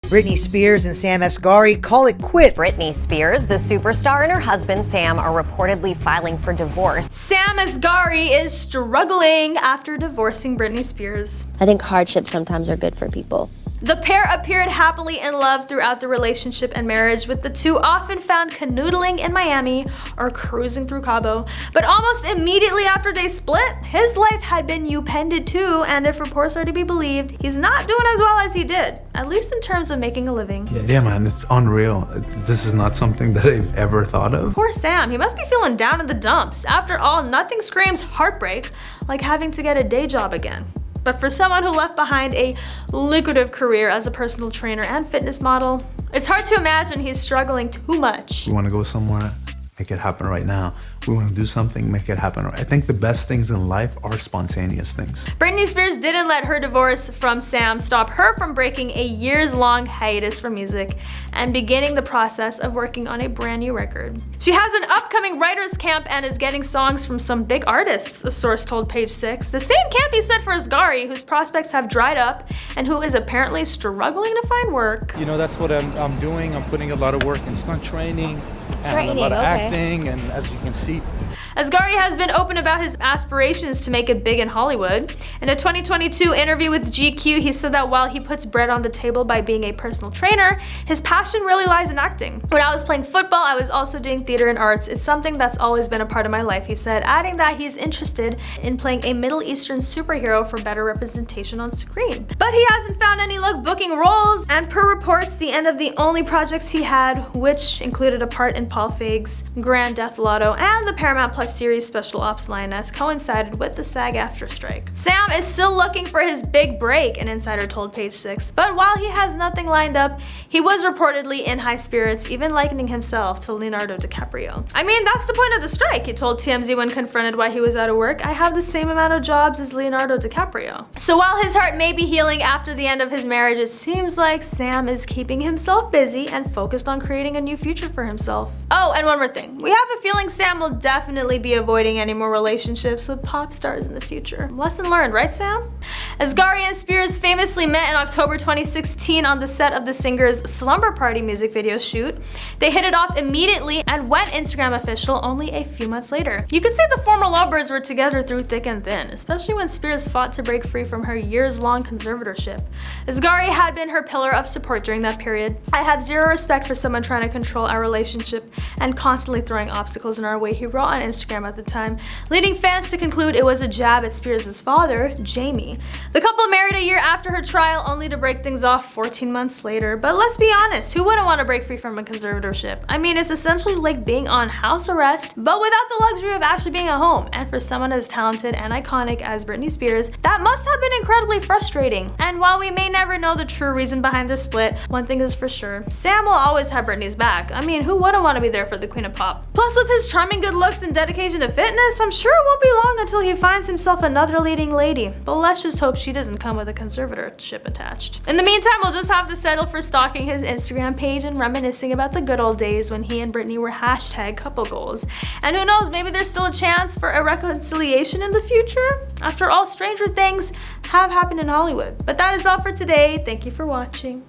Britney Spears and Sam Asghari call it quits. Britney Spears, the superstar, and her husband Sam are reportedly filing for divorce. Sam Asghari is struggling after divorcing Britney Spears. I think hardships sometimes are good for people. The pair appeared happily in love throughout the relationship and marriage, with the two often found canoodling in Miami or cruising through Cabo. But almost immediately after they split, his life had been upended too, and if reports are to be believed, he's not doing as well as he did, at least in terms of making a living. Yeah, man, it's unreal. This is not something that I've ever thought of. Poor Sam, he must be feeling down in the dumps. After all, nothing screams heartbreak like having to get a day job again. But for someone who left behind a lucrative career as a personal trainer and fitness model, it's hard to imagine he's struggling too much. We want to go somewhere, make it happen right now. We want to do something, make it happen. I think the best things in life are spontaneous things. Britney Spears didn't let her divorce from Sam stop her from breaking a years-long hiatus from music and beginning the process of working on a brand new record. She has an upcoming writers camp and is getting songs from some big artists, a source told Page 6. The same can't be said for Asghari, whose prospects have dried up and who is apparently struggling to find work. You know, that's what I'm doing. I'm putting a lot of work in stunt training and a lot of acting, and as you can see. Asghari has been open about his aspirations to make it big in Hollywood. In a 2022 interview with GQ, he said that while he puts bread on the table by being a personal trainer, his passion really lies in acting. When I was playing football, I was also doing theater and arts. It's something that's always been a part of my life, he said, adding that he's interested in playing a Middle Eastern superhero for better representation on screen. But he hasn't found any luck booking roles, and per reports, the end of the only projects he had, which included a part in Paul Feig's Grand Death Lotto and the Paramount Plus series Special Ops Lioness, coincided with the SAG-AFTRA strike. Sam is still looking for his big break, an insider told Page 6, but while he has nothing lined up, he was reportedly in high spirits, even likening himself to Leonardo DiCaprio. I mean, that's the point of the strike, he told TMZ when confronted why he was out of work. I have the same amount of jobs as Leonardo DiCaprio. So while his heart may be healing after the end of his marriage, it seems like Sam is keeping himself busy and focused on creating a new future for himself. Oh, and one more thing. We have a feeling Sam will definitely be avoiding any more relationships with pop stars in the future. Lesson learned, right, Sam? Asghari and Spears famously met in October 2016 on the set of the singer's Slumber Party music video shoot. They hit it off immediately and went Instagram official only a few months later. You could say the former lovebirds were together through thick and thin, especially when Spears fought to break free from her years-long conservatorship. Asghari had been her pillar of support during that period. I have zero respect for someone trying to control our relationship and constantly throwing obstacles in our way, he wrote on Instagram at the time, leading fans to conclude it was a jab at Spears' father, Jamie. The couple married a year after her trial, only to break things off 14 months later. But let's be honest, who wouldn't want to break free from a conservatorship? I mean, it's essentially like being on house arrest, but without the luxury of actually being at home. And for someone as talented and iconic as Britney Spears, that must have been incredibly frustrating. And while we may never know the true reason behind the split, one thing is for sure, Sam will always have Britney's back. I mean, who wouldn't want to be there for the Queen of Pop? Plus, with his charming good looks and dedication to fitness, I'm sure it won't be long until he finds himself another leading lady. But let's just hope she doesn't come with a conservatorship attached. In the meantime, we'll just have to settle for stalking his Instagram page and reminiscing about the good old days when he and Britney were hashtag couple goals. And who knows, maybe there's still a chance for a reconciliation in the future? After all, stranger things have happened in Hollywood. But that is all for today. Thank you for watching.